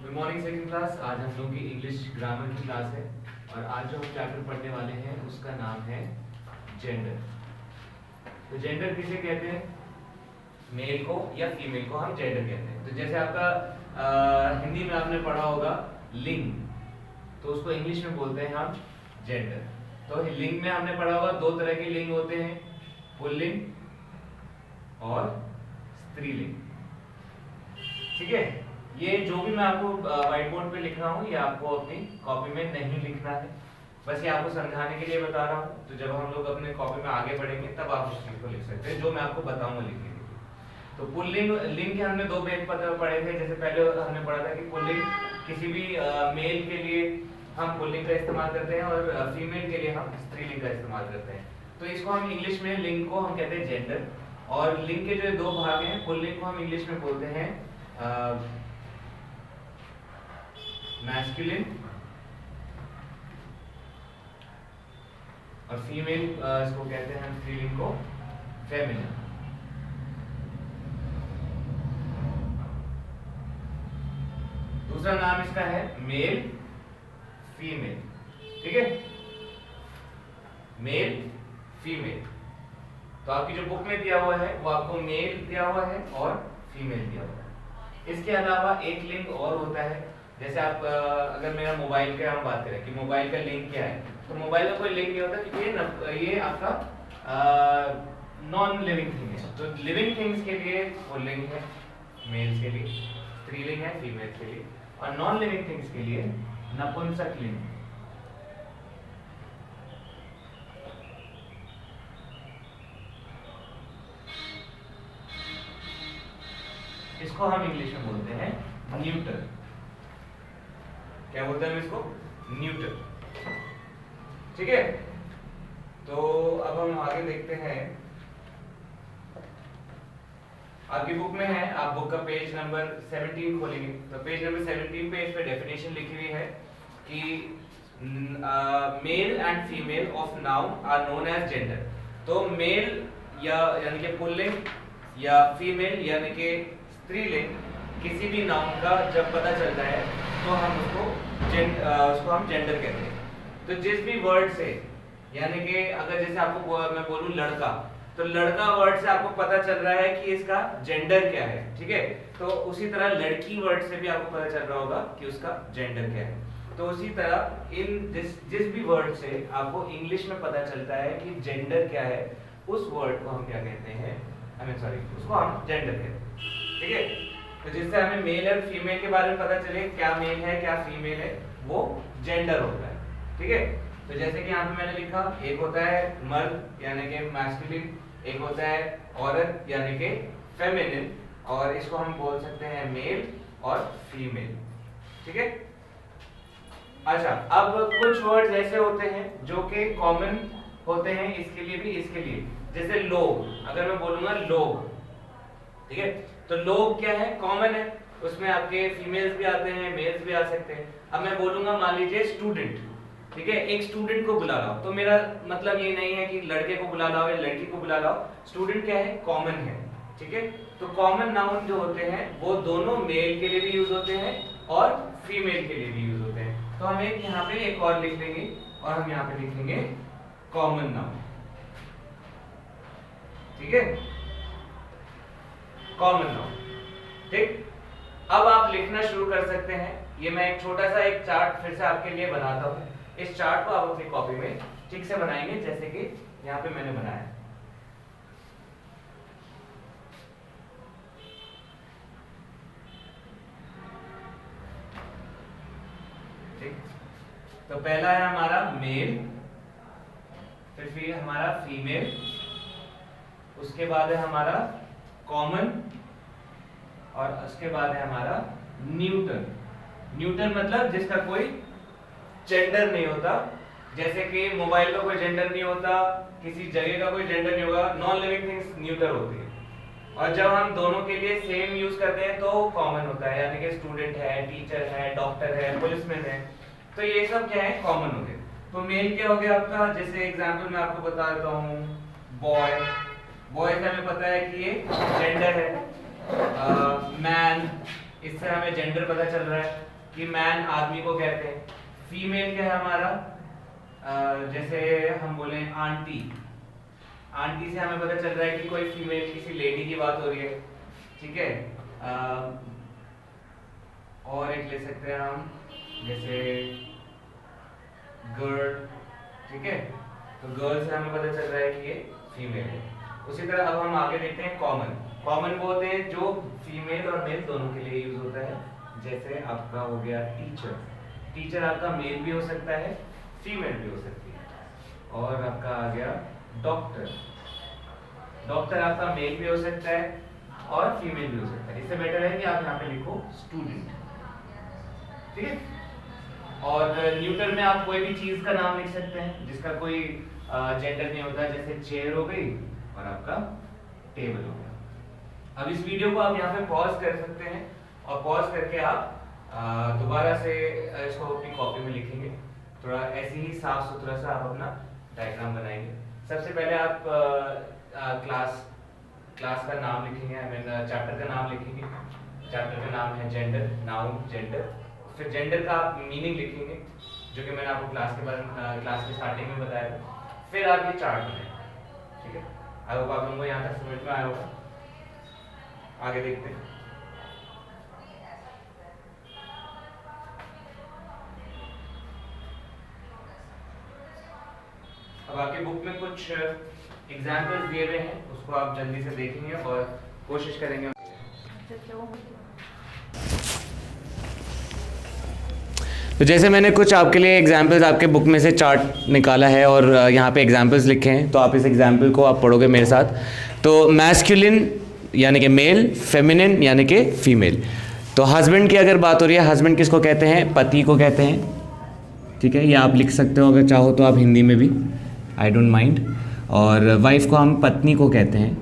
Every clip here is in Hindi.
Good morning second class. आज हम लोग की इंग्लिश ग्रामर की क्लास है और आज जो हम चैप्टर पढ़ने वाले हैं उसका नाम है जेंडर। तो जेंडर किसे कहते हैं? मेल को या फीमेल को हम जेंडर कहते हैं। तो जैसे आपका हिंदी में आपने पढ़ा होगा लिंग, तो उसको इंग्लिश में बोलते हैं हम जेंडर। तो लिंग में हमने पढ़ा होगा दो तरह के लिंग होते हैं, पुल्लिंग और स्त्रीलिंग। ठीक है, ये जो भी मैं आपको व्हाइट बोर्ड पे लिख रहा हूँ ये आपको अपनी कॉपी में नहीं लिखना है, बस ये आपको समझाने के लिए बता रहा हूँ। तो जब हम लोग अपने कॉपी में आगे बढ़ेंगे तब आप उस चीज को लिख सकते हैं जो मैं आपको बताऊंगा लिखने के लिए। तो पुल्लिंग लिंग के हमने दो भेद पढ़े थे। जैसे पहले हमने पढ़ा था कि पुल्लिंग किसी भी मेल के लिए हम पुल्लिंग का इस्तेमाल करते हैं और फीमेल के लिए हम स्त्रीलिंग का इस्तेमाल करते हैं। तो इसको हम इंग्लिश में लिंग को हम कहते हैं जेंडर, और लिंग के जो दो भाग हैं, पुल्लिंग को हम इंग्लिश में बोलते हैं मैस्कुलिन और फीमेल इसको कहते हैं हम स्त्रीलिंग को फेमिनिन। दूसरा नाम इसका है मेल फीमेल। ठीक है, मेल फीमेल। तो आपकी जो बुक में दिया हुआ है वो आपको मेल दिया हुआ है और फीमेल दिया हुआ है। इसके अलावा एक लिंग और होता है। जैसे आप अगर मेरा मोबाइल का हम बात करें कि मोबाइल का लिंक क्या है, तो मोबाइल का कोई लिंक नहीं होता क्योंकि ये आपका नॉन लिविंग थिंग है। तो लिविंग थिंग्स के लिए वो लिंक है मेल्स के लिए, स्त्रीलिंग है फीमेल्स के लिए, और नॉन लिविंग थिंग्स के लिए नपुंसक लिंग। इसको हम इंग्लिश में बोलते हैं न्यूटर। क्या बोलते हैं हम इसको? न्यूटर। ठीक है, तो अब हम आगे देखते हैं। आपकी बुक में है, आप बुक का पेज नंबर 17 खोलेंगे तो पेज नंबर 17 पे इस पे डेफिनेशन लिखी हुई है कि male and female of noun are known as gender. तो मेल या यानी कि पुल्लिंग या फीमेल यानी कि स्त्रीलिंग किसी भी नाउन का जब पता चलता है तो हम उसको हम जेंडर कहते हैं। तो जिस भी वर्ड से, यानी कि अगर जैसे आपको मैं बोलूं लड़का, तो लड़का वर्ड से आपको पता चल रहा है कि इसका जेंडर क्या है। ठीक है, तो उसी तरह लड़की वर्ड से भी आपको पता चल रहा होगा कि उसका जेंडर क्या है। तो उसी तरह जिस भी वर्ड से आपको इंग्लिश में पता चलता है कि जेंडर क्या है, उस वर्ड को हम क्या कहते हैं, उसको हम जेंडर कहते हैं। ठीक है, तो जिससे हमें मेल और फीमेल के बारे में पता चले क्या मेल है क्या फीमेल है, वो जेंडर होता है। ठीक है, तो जैसे कि यहाँ पे मैंने लिखा, एक होता है मर्द यानी कि मैस्कुलिन, एक होता है औरत यानी कि फेमिनिन, और इसको हम बोल सकते हैं मेल और फीमेल। ठीक है, अच्छा, अब कुछ वर्ड्स ऐसे होते हैं जो कि कॉमन होते हैं इसके लिए भी इसके लिए। जैसे लोग, अगर मैं बोलूंगा लोग, ठीक है, तो लोग क्या है? कॉमन है, उसमें आपके फीमेल्स भी आते हैं मेल्स भी आ सकते हैं। अब मैं बोलूंगा मान लीजिए स्टूडेंट, ठीक है, एक स्टूडेंट को बुला लाओ, तो मेरा मतलब ये नहीं है कि लड़के को बुला लाओ या लड़की को बुला लाओ। स्टूडेंट क्या है? कॉमन है। ठीक है, तो कॉमन नाउन जो होते हैं वो दोनों मेल के लिए भी यूज होते हैं और फीमेल के लिए भी यूज होते हैं। तो हम एक यहाँ पे एक और लिख लेंगे और हम यहाँ पे लिखेंगे कॉमन नाउन। ठीक है, कॉमन नाउन। ठीक, अब आप लिखना शुरू कर सकते हैं। ये मैं एक छोटा सा एक चार्ट फिर से आपके लिए बनाता हूँ। इस चार्ट को आप अपनी कॉपी में ठीक से बनाएंगे जैसे कि यहाँ पे मैंने बनाया। ठीक, तो पहला है हमारा मेल, फिर हमारा फीमेल, उसके बाद है हमारा कॉमन, और उसके बाद है हमारा न्यूटर। न्यूटर मतलब जिसका कोई जेंडर नहीं होता। जैसे कि मोबाइल का कोई जेंडर नहीं होता, किसी जगह का कोई जेंडर नहीं होगा, नॉन लिविंग थिंग्स न्यूटर होती है। और जब हम दोनों के लिए सेम यूज करते हैं तो कॉमन होता है, यानी कि स्टूडेंट है, टीचर है, डॉक्टर है, पुलिसमैन है, तो ये सब क्या है? कॉमन हो गए। तो मेल क्या हो गया आपका? जैसे एग्जांपल मैं आपको बता देता हूँ, बॉय, बॉय से हमें पता है कि ये जेंडर है। मैन, इससे हमें जेंडर पता चल रहा है। कि मैन आदमी को कहते हैं। फीमेल क्या है हमारा, जैसे हम बोले आंटी, आंटी से हमें पता चल रहा है कि कोई फीमेल किसी लेडी की बात हो रही है, ठीक है। और एक ले सकते हैं हम, जैसे गर्ल, ठीक है, तो गर्ल से हमें पता चल रहा है कि ये फीमेल है। उसी तरह अब हम आगे देखते हैं कॉमन। कॉमन वो होते हैं जो फीमेल और मेल दोनों के लिए यूज होता है। जैसे आपका हो गया टीचर, टीचर आपका मेल भी हो सकता है, फीमेल भी हो सकती है। और आपका आ गया डॉक्टर, डॉक्टर आपका मेल भी हो सकता है और फीमेल भी हो सकता है। इससे बेटर है कि आप यहाँ पे लिखो स्टूडेंट, ठीक है। और न्यूटर में आप कोई भी चीज का नाम लिख सकते हैं जिसका कोई जेंडर नहीं होता, जैसे चेयर हो गई और आपका टेबल हो गया। अब इस वीडियो को आप यहाँ पे पॉज कर सकते हैं और पॉज करके आप दोबारा से इसको अपनी कॉपी में लिखेंगे। थोड़ा ऐसे ही साफ सुथरा सा आप अपना डायग्राम बनाएंगे। सबसे पहले आप क्लास का नाम लिखेंगे, आई मीन चैप्टर का नाम लिखेंगे। चैप्टर का नाम है जेंडर, नाउन जेंडर। फिर जेंडर का आप मीनिंग लिखेंगे जो कि मैंने आपको क्लास के स्टार्टिंग में बताया था। फिर आप ये चार्ट बनाएंगे, ठीक है। आई होप आप लोगों को यहाँ तक समझ में आया होगा। आगे देखते हैं। अब आपकी बुक में कुछ एग्जाम्पल्स दिए हुए हैं, उसको आप जल्दी से देखेंगे और कोशिश करेंगे। तो जैसे मैंने कुछ आपके लिए एग्जाम्पल्स आपके बुक में से चार्ट निकाला है और यहाँ पे एग्जाम्पल्स लिखे हैं, तो आप इस एग्जाम्पल को आप पढ़ोगे मेरे साथ। तो मैस्कुलिन यानी कि मेल, फेमिनिन यानी कि फीमेल। तो हस्बैंड की अगर बात हो रही है, हस्बैंड किसको कहते हैं, पति को कहते हैं, ठीक है। ये आप लिख सकते हो अगर चाहो तो आप हिंदी में भी, आई डोंट माइंड। और वाइफ को हम पत्नी को कहते हैं,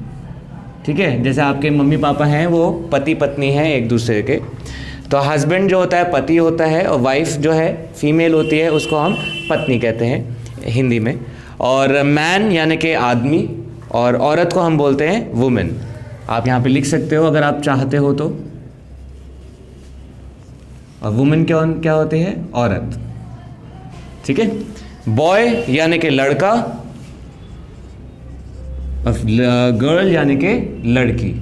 ठीक है। जैसे आपके मम्मी पापा हैं वो पति पत्नी हैं एक दूसरे के। तो हस्बैंड जो होता है पति होता है और वाइफ जो है फीमेल होती है, उसको हम पत्नी कहते हैं हिंदी में। और मैन यानी कि आदमी, और औरत को हम बोलते हैं वुमेन। आप यहाँ पे लिख सकते हो अगर आप चाहते हो तो। और वुमेन क्या होती है, औरत, ठीक है। बॉय यानी कि लड़का और गर्ल यानी कि लड़की।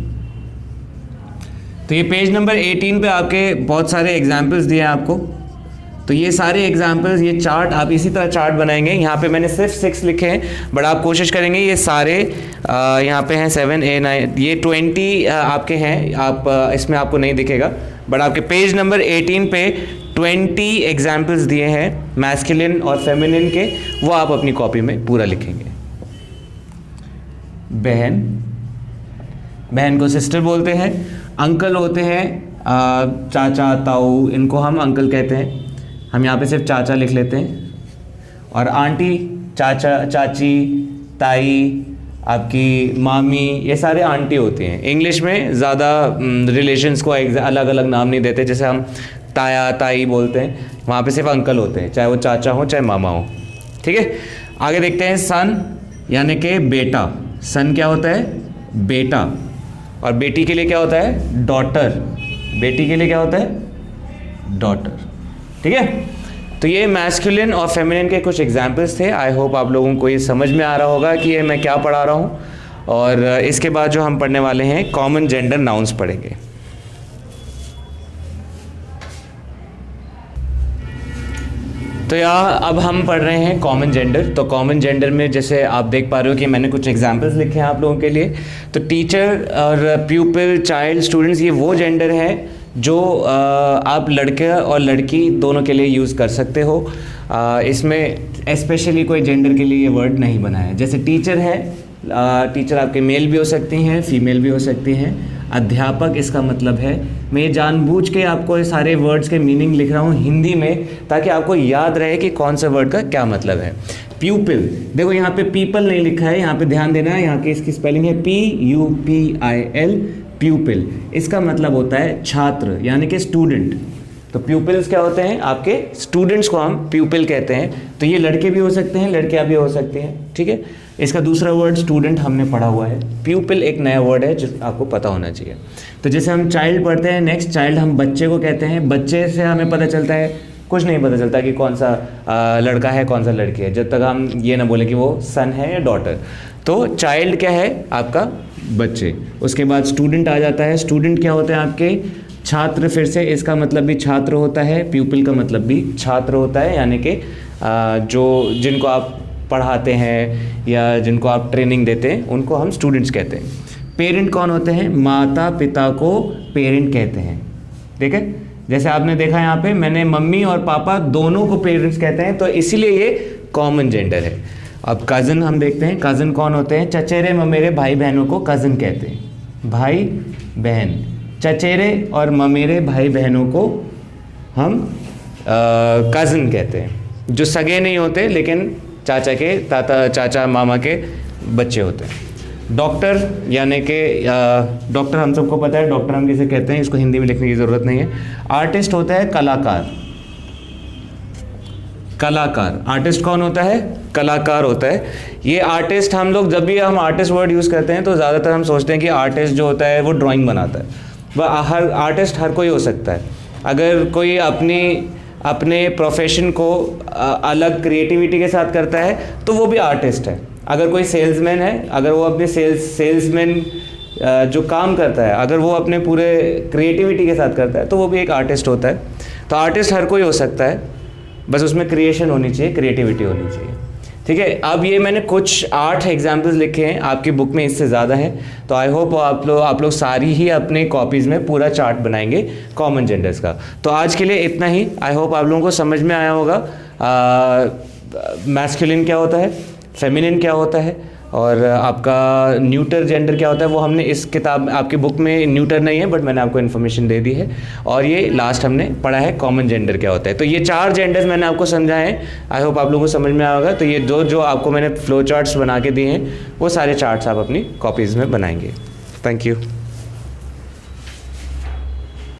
तो ये पेज नंबर 18 पे आपके बहुत सारे एग्जाम्पल्स दिए हैं आपको। तो ये सारे एग्जाम्पल्स, ये चार्ट आप इसी तरह चार्ट बनाएंगे। यहाँ पे मैंने सिर्फ 6 लिखे हैं, बट आप कोशिश करेंगे ये सारे यहाँ पे हैं 7, 8, 9, ये 20 आपके हैं। आप इसमें आपको नहीं दिखेगा, बट आपके पेज नंबर 18 पे 20 एग्जाम्पल्स दिए हैं मैस्कुलिन और फेमिनिन के, वो आप अपनी कॉपी में पूरा लिखेंगे। बहन को सिस्टर बोलते हैं। अंकल होते हैं चाचा ताऊ, इनको हम अंकल कहते हैं। हम यहाँ पे सिर्फ चाचा लिख लेते हैं। और आंटी, चाचा, चाची, ताई, आपकी मामी, ये सारे आंटी होती हैं। इंग्लिश में ज़्यादा रिलेशंस को अलग अलग नाम नहीं देते, जैसे हम ताया ताई बोलते हैं, वहाँ पे सिर्फ अंकल होते हैं, चाहे वो चाचा हो चाहे मामा हो, ठीक है। आगे देखते हैं सन यानी कि बेटा। सन क्या होता है, बेटा। और बेटी के लिए क्या होता है, डॉटर। बेटी के लिए क्या होता है, डॉटर, ठीक है। तो ये मैस्कुलिन और फेमिनिन के कुछ एग्जाम्पल्स थे। आई होप आप लोगों को ये समझ में आ रहा होगा कि ये मैं क्या पढ़ा रहा हूँ। और इसके बाद जो हम पढ़ने वाले हैं कॉमन जेंडर नाउन्स पढ़ेंगे। तो यहाँ अब हम पढ़ रहे हैं कॉमन जेंडर। तो कॉमन जेंडर में जैसे आप देख पा रहे हो कि मैंने कुछ एग्जांपल्स लिखे हैं आप लोगों के लिए। तो टीचर और प्यूपिल, चाइल्ड, स्टूडेंट्स, ये वो जेंडर है जो आप लड़के और लड़की दोनों के लिए यूज़ कर सकते हो। इसमें स्पेशली कोई जेंडर के लिए ये वर्ड नहीं बनाया है। जैसे टीचर है, टीचर आपके मेल भी हो सकती हैं, फीमेल भी हो सकती हैं। अध्यापक, इसका मतलब है, मैं जानबूझ के आपको ये सारे वर्ड्स के मीनिंग लिख रहा हूँ हिंदी में ताकि आपको याद रहे कि कौन सा वर्ड का क्या मतलब है। प्यूपिल, देखो यहाँ पे पीपल नहीं लिखा है, यहाँ पे ध्यान देना है, यहाँ की इसकी स्पेलिंग है PUPIL, प्यूपिल। इसका मतलब होता है छात्र यानी कि स्टूडेंट। तो प्यूपिल्स क्या होते हैं, आपके स्टूडेंट्स को हम प्यूपिल कहते हैं। तो ये लड़के भी हो सकते हैं, लड़कियां भी हो सकती हैं, ठीक है। इसका दूसरा वर्ड स्टूडेंट हमने पढ़ा हुआ है, प्यूपिल एक नया वर्ड है जो आपको पता होना चाहिए। तो जैसे हम चाइल्ड पढ़ते हैं, नेक्स्ट चाइल्ड हम बच्चे को कहते हैं। बच्चे से हमें पता चलता है, कुछ नहीं पता चलता कि कौन सा लड़का है कौन सा लड़की है, जब तक हम ये ना बोले कि वो सन है या डॉटर। तो चाइल्ड क्या है आपका, बच्चे। उसके बाद स्टूडेंट आ जाता है। स्टूडेंट क्या होते हैं आपके, छात्र। फिर से इसका मतलब भी छात्र होता है, प्यूपिल का मतलब भी छात्र होता है, यानी कि जो जिनको आप पढ़ाते हैं या जिनको आप ट्रेनिंग देते हैं उनको हम स्टूडेंट्स कहते हैं। पेरेंट कौन होते हैं, माता पिता को पेरेंट कहते हैं, ठीक है। जैसे आपने देखा यहाँ पे मैंने मम्मी और पापा दोनों को पेरेंट्स कहते हैं, तो इसीलिए ये कॉमन जेंडर है। अब कज़न हम देखते हैं, कज़न कौन होते हैं, चचेरे ममेरे भाई बहनों को कज़न कहते हैं, भाई बहन। चचेरे और ममेरे भाई बहनों को हम कज़न कहते हैं, जो सगे नहीं होते लेकिन चाचा के चाचा मामा के बच्चे होते हैं। डॉक्टर यानी कि डॉक्टर हम सबको पता है, डॉक्टर हम किसे कहते हैं, इसको हिंदी में लिखने की ज़रूरत नहीं है। आर्टिस्ट होता है कलाकार, कलाकार। आर्टिस्ट कौन होता है, कलाकार होता है। ये आर्टिस्ट हम लोग जब भी हम आर्टिस्ट वर्ड यूज़ करते हैं तो ज़्यादातर हम सोचते हैं कि आर्टिस्ट जो होता है वो ड्राइंग बनाता है। वह हर आर्टिस्ट हर कोई हो सकता है। अगर कोई अपने प्रोफेशन को अलग क्रिएटिविटी के साथ करता है तो वो भी आर्टिस्ट है। अगर कोई सेल्समैन है, अगर वो अपने सेल्समैन जो काम करता है अगर वो अपने पूरे क्रिएटिविटी के साथ करता है तो वो भी एक आर्टिस्ट होता है। तो आर्टिस्ट हर कोई हो सकता है, बस उसमें क्रिएशन होनी चाहिए, क्रिएटिविटी होनी चाहिए, ठीक है। अब ये मैंने कुछ 8 एग्जाम्पल्स लिखे हैं, आपकी बुक में इससे ज़्यादा है। तो आई होप आप लोग सारी ही अपने कॉपीज़ में पूरा चार्ट बनाएंगे कॉमन जेंडर्स का। तो आज के लिए इतना ही। आई होप आप लोगों को समझ में आया होगा मैस्कुलिन क्या होता है, फेमिनिन क्या होता है और आपका न्यूटर जेंडर क्या होता है। वो हमने इस किताब आपकी बुक में न्यूटर नहीं है, बट मैंने आपको इन्फॉर्मेशन दे दी है। और ये लास्ट हमने पढ़ा है कॉमन जेंडर क्या होता है। तो ये 4 जेंडर्स मैंने आपको समझाए हैं। आई होप आप लोगों को समझ में आया होगा। तो ये जो आपको मैंने फ्लो चार्ट्स बना के दिए हैं वो सारे चार्ट्स आप अपनी कॉपीज़ में बनाएंगे। Thank you.